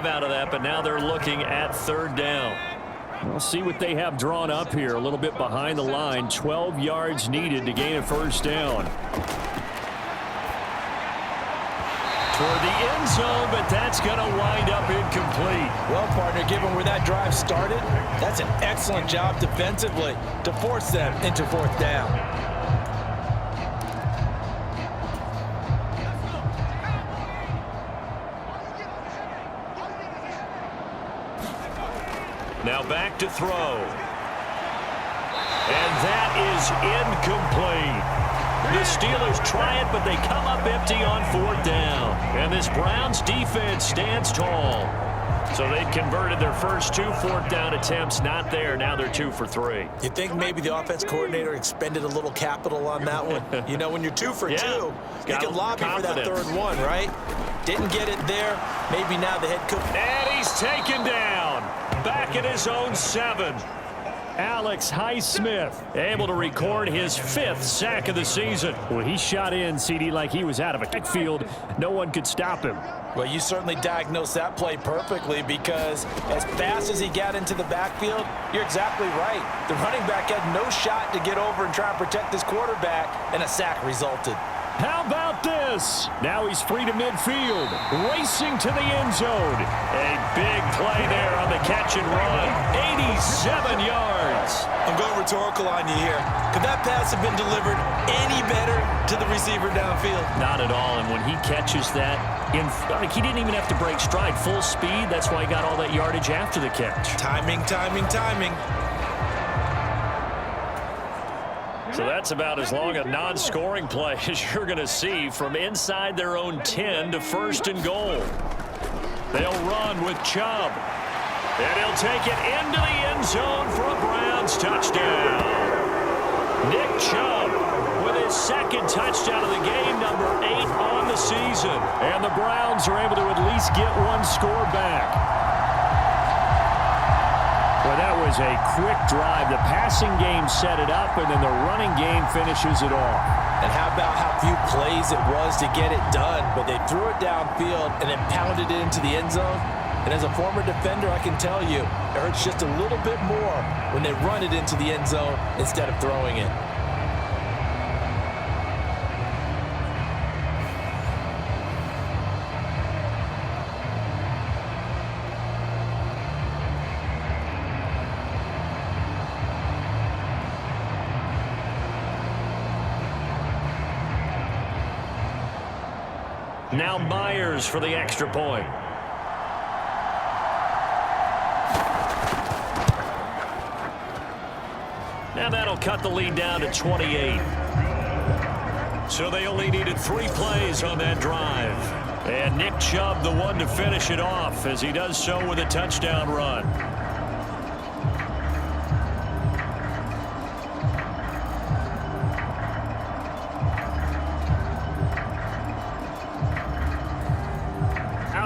drive out of that, but now they're looking at third down. We'll see what they have drawn up here. A little bit behind the line. 12 yards needed to gain a first down. Toward the end zone, but that's going to wind up incomplete. Well, partner, given where that drive started, that's an excellent job defensively to force them into fourth down. Now back to throw. And that is incomplete. The Steelers try it, but they come up empty on fourth down. And this Browns defense stands tall. So they've converted their first 2 fourth-down attempts. Not there. Now they're 2 for 3. You think maybe the offense coordinator expended a little capital on that one? You know, when you're 2 for 2, you can lobby for that third one, right? Didn't get it there. Maybe now the head coach. And he's taken down. Back at his own 7. Alex Highsmith able to record his 5th sack of the season. Well, he shot in, CD, like he was out of a backfield. No one could stop him. Well, you certainly diagnosed that play perfectly, because as fast as he got into the backfield, you're exactly right. The running back had no shot to get over and try and protect his quarterback, and a sack resulted. How about this? Now he's free to midfield, racing to the end zone. A big play there on the catch and run. 87 yards. I'm going rhetorical on you here. Could that pass have been delivered any better to the receiver downfield? Not at all, and when he catches that, he didn't even have to break stride. Full speed, that's why he got all that yardage after the catch. Timing, timing, timing. So that's about as long a non-scoring play as you're going to see from inside their own 10 to first and goal. They'll run with Chubb. And he'll take it into the end zone for a Browns touchdown. Nick Chubb with his 2nd touchdown of the game, number 8 on the season. And the Browns are able to at least get one score back. Well, that was a quick drive. The passing game set it up, and then the running game finishes it off. And how about how few plays it was to get it done, but they threw it downfield and then pounded it into the end zone. And as a former defender, I can tell you, it hurts just a little bit more when they run it into the end zone instead of throwing it. Now Myers for the extra point. Now that'll cut the lead down to 28. So they only needed 3 plays on that drive. And Nick Chubb, the one to finish it off, as he does so with a touchdown run.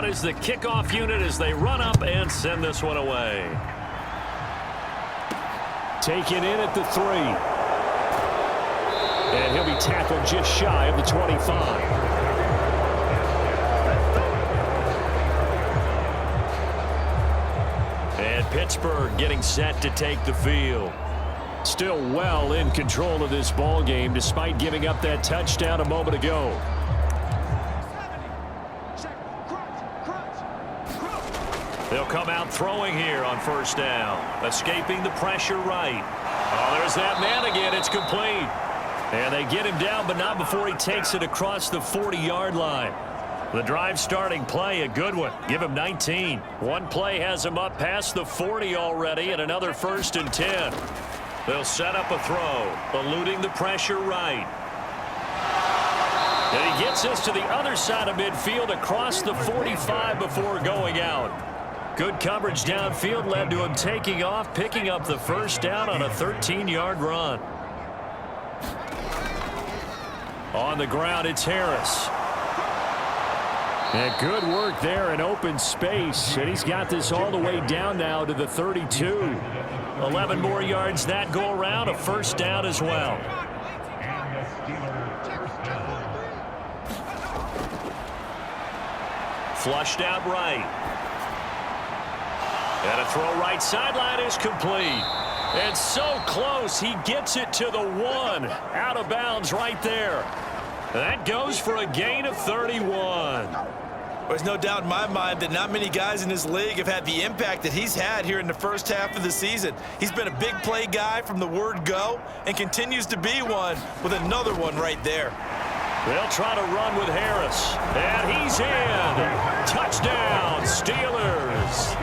Is the kickoff unit as they run up and send this one away. Taken in at the 3. And he'll be tackled just shy of the 25. And Pittsburgh getting set to take the field. Still well in control of this ball game despite giving up that touchdown a moment ago. They'll come out throwing here on first down. Escaping the pressure right. Oh, there's that man again. It's complete. And they get him down, but not before he takes it across the 40-yard line. The drive starting play, a good one. Give him 19. One play has him up past the 40 already, and another 1st and 10. They'll set up a throw, eluding the pressure right. And he gets us to the other side of midfield across the 45 before going out. Good coverage downfield led to him taking off, picking up the first down on a 13-yard run. On the ground, it's Harris. And good work there in open space. And he's got this all the way down now to the 32. 11 more yards that go around, a first down as well. Flushed out right. And a throw right sideline is complete. And so close, he gets it to the 1. Out of bounds right there. That goes for a gain of 31. There's no doubt in my mind that not many guys in this league have had the impact that he's had here in the first half of the season. He's been a big play guy from the word go and continues to be one with another one right there. They'll try to run with Harris. And he's in. Touchdown, Steelers.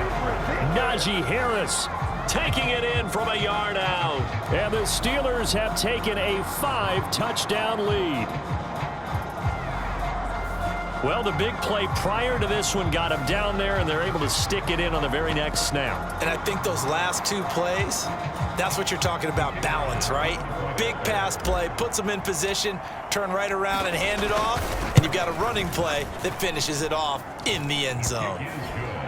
Najee Harris Taking it in from a yard out. And the Steelers have taken a 5-touchdown lead. Well, the big play prior to this one got them down there, and they're able to stick it in on the very next snap. And I think those last 2 plays, that's what you're talking about, balance, right? Big pass play, puts them in position, turn right around and hand it off, and you've got a running play that finishes it off in the end zone.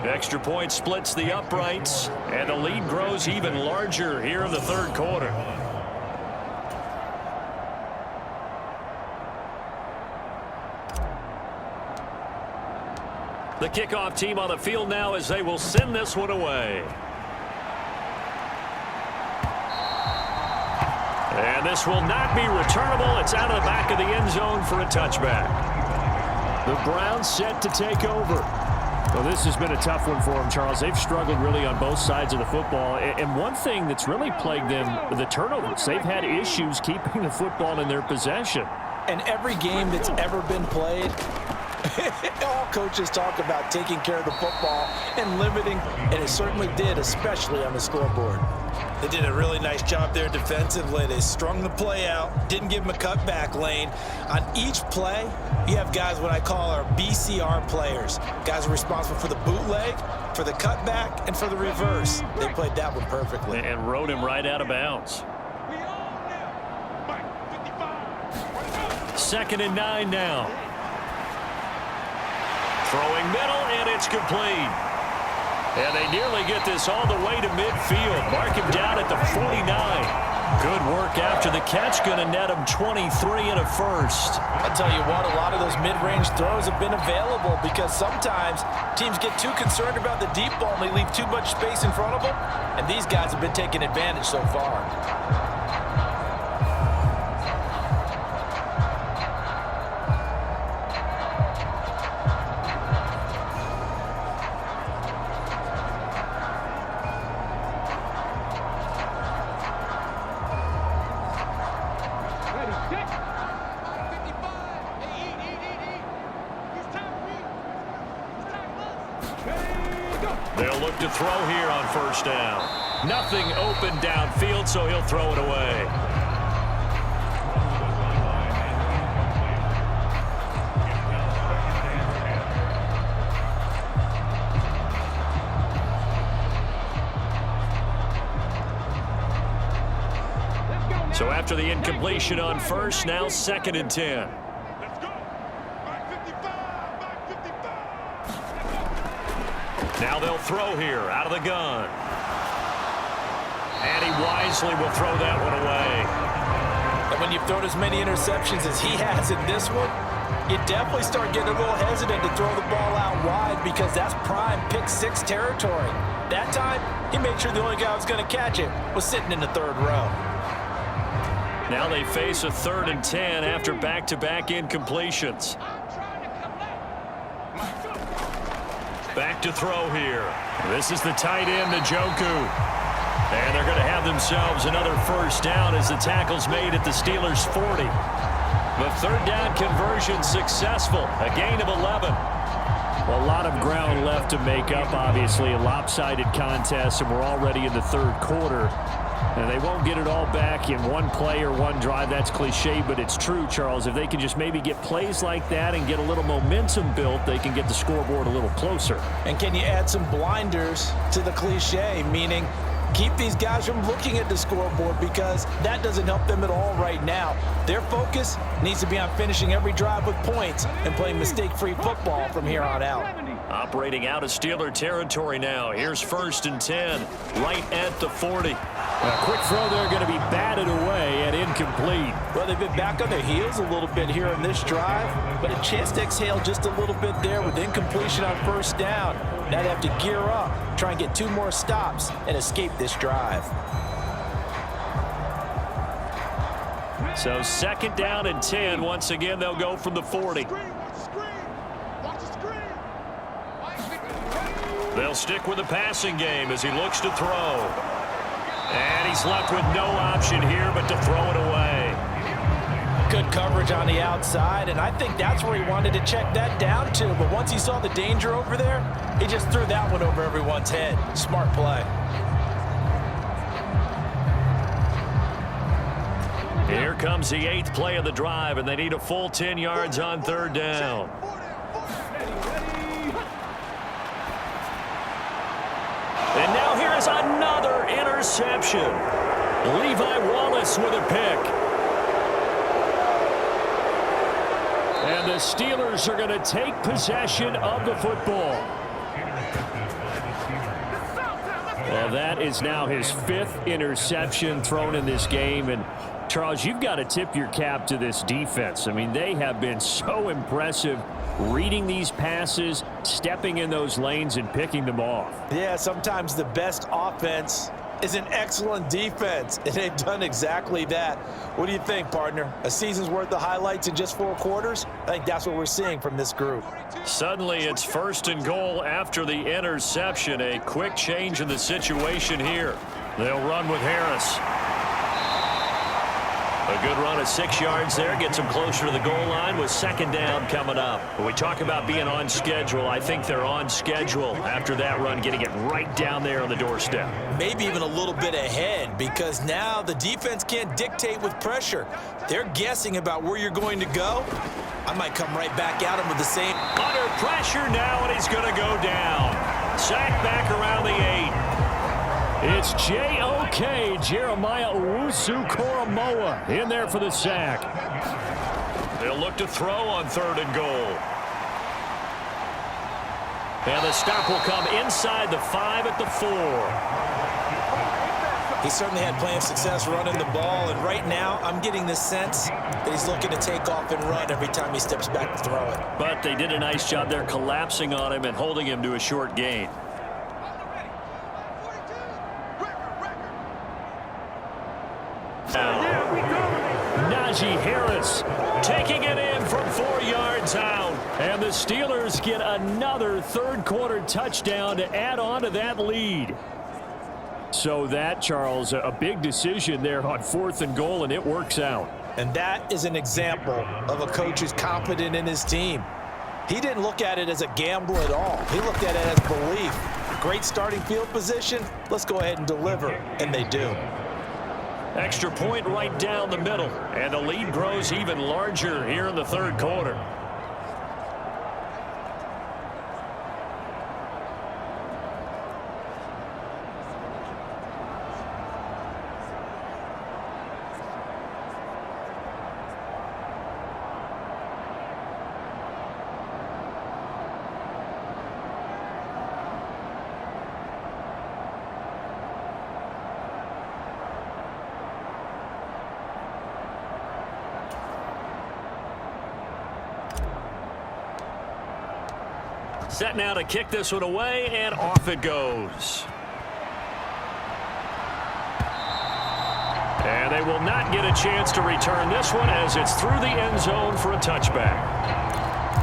Extra point splits the uprights, and the lead grows even larger here in the third quarter. The kickoff team on the field now as they will send this one away. And this will not be returnable. It's out of the back of the end zone for a touchback. The Browns set to take over. Well, this has been a tough one for them, Charles. They've struggled really on both sides of the football. And one thing that's really plagued them, the turnovers. They've had issues keeping the football in their possession. And every game that's ever been played, all coaches talk about taking care of the football and limiting, and it certainly did, especially on the scoreboard. They did a really nice job there defensively. They strung the play out, didn't give them a cutback lane. On each play, you have guys what I call our BCR players. Guys are responsible for the bootleg, for the cutback, and for the reverse. They played that one perfectly. And rode him right out of bounds. 2nd and 9 now. Throwing middle, and it's complete. And they nearly get this all the way to midfield. Mark him down at the 49. Good work after the catch. Going to net him 23 and a first. I'll tell you what, a lot of those mid-range throws have been available because sometimes teams get too concerned about the deep ball and they leave too much space in front of them. And these guys have been taking advantage so far. They'll look to throw here on first down. Nothing open downfield, so he'll throw it away. So after the incompletion on first, now 2nd and 10. Now they'll throw here out of the gun. And he wisely will throw that one away. And when you've thrown as many interceptions as he has in this one, you definitely start getting a little hesitant to throw the ball out wide because that's prime pick-6 territory. That time, he made sure the only guy who was going to catch it was sitting in the 3rd row. Now they face a 3rd and 10 after back-to-back incompletions. Back to throw here. This is the tight end, Njoku. And they're going to have themselves another first down as the tackle's made at the Steelers' 40. The 3rd down conversion successful. A gain of 11. Well, a lot of ground left to make up, obviously. A lopsided contest, and we're already in the 3rd quarter. And they won't get it all back in one play or one drive. That's cliche, but it's true, Charles. If they can just maybe get plays like that and get a little momentum built, they can get the scoreboard a little closer. And can you add some blinders to the cliche, meaning keep these guys from looking at the scoreboard because that doesn't help them at all right now. Their focus needs to be on finishing every drive with points and playing mistake-free football from here on out. Operating out of Steeler territory now. Here's 1st and 10, right at the 40. A quick throw there going to be batted away and incomplete. Well, they've been back on their heels a little bit here in this drive, but a chance to exhale just a little bit there with incompletion on first down. Now they have to gear up, try and get 2 more stops, and escape this drive. So 2nd down and 10. Once again, they'll go from the 40. They'll stick with the passing game as he looks to throw. And he's left with no option here but to throw it away. Good coverage on the outside, and I think that's where he wanted to check that down to. But once he saw the danger over there, he just threw that one over everyone's head. Smart play. Here comes the 8th play of the drive, and they need a full 10 yards on 3rd down. And now here is another interception. Levi Wallace with a pick. And the Steelers are going to take possession of the football. Well, that is now his 5th interception thrown in this game. And Charles, you've got to tip your cap to this defense. I mean, they have been so impressive reading these passes, stepping in those lanes, and picking them off. Yeah, sometimes the best offense is an excellent defense, and they've done exactly that. What do you think, partner? A season's worth of highlights in just 4 quarters? I think that's what we're seeing from this group. Suddenly it's 1st and goal after the interception. A quick change in the situation here. They'll run with Harris. A good run of 6 yards there. Gets them closer to the goal line with 2nd down coming up. When we talk about being on schedule, I think they're on schedule after that run, getting it right down there on the doorstep. Maybe even a little bit ahead, because now the defense can't dictate with pressure. They're guessing about where you're going to go. I might come right back at him with the same. Under pressure now, and he's going to go down. Sacked back around the 8. It's J.O.K. Jeremiah Owusu-Koramoah in there for the sack. They'll look to throw on 3rd and goal. And the stop will come inside the 5 at the 4. He certainly had plenty of success running the ball, and right now I'm getting the sense that he's looking to take off and run every time he steps back to throw it. But they did a nice job there collapsing on him and holding him to a short gain. Najee Harris taking it in from 4 yards out. And the Steelers get another 3rd quarter touchdown to add on to that lead. So that, Charles, a big decision there on 4th and goal, and it works out. And that is an example of a coach who's confident in his team. He didn't look at it as a gamble at all. He looked at it as belief. Great starting field position. Let's go ahead and deliver. And they do. Extra point right down the middle. And the lead grows even larger here in the 3rd quarter. Set now to kick this one away, and off it goes. And they will not get a chance to return this one as it's through the end zone for a touchback.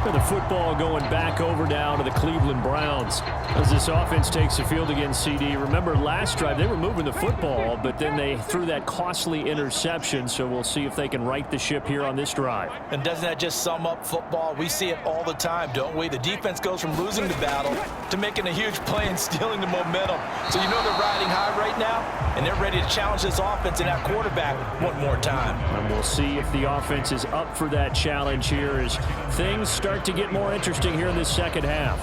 The football going back over now to the Cleveland Browns as this offense takes the field against CD. Remember last drive they were moving the football, but then they threw that costly interception, so we'll see if they can right the ship here on this drive. And doesn't that just sum up football? We see it all the time, don't we? The defense goes from losing the battle to making a huge play and stealing the momentum. So you know they're riding high right now, and they're ready to challenge this offense and that quarterback one more time. And we'll see if the offense is up for that challenge here as things start to get more interesting here in this second half.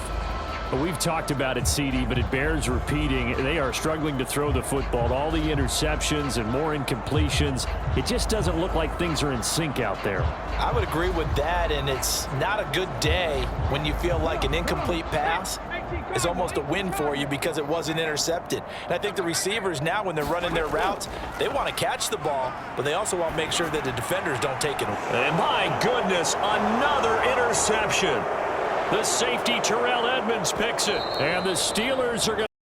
But we've talked about it, CD, but it bears repeating. They are struggling to throw the football. All the interceptions and more incompletions. It just doesn't look like things are in sync out there. I would agree with that, and it's not a good day when you feel like an incomplete pass is almost a win for you because it wasn't intercepted. And I think the receivers now, when they're running their routes, they want to catch the ball, but they also want to make sure that the defenders don't take it away. And my goodness, another interception. The safety Terrell Edwards Edmonds picks it. And the Steelers are going to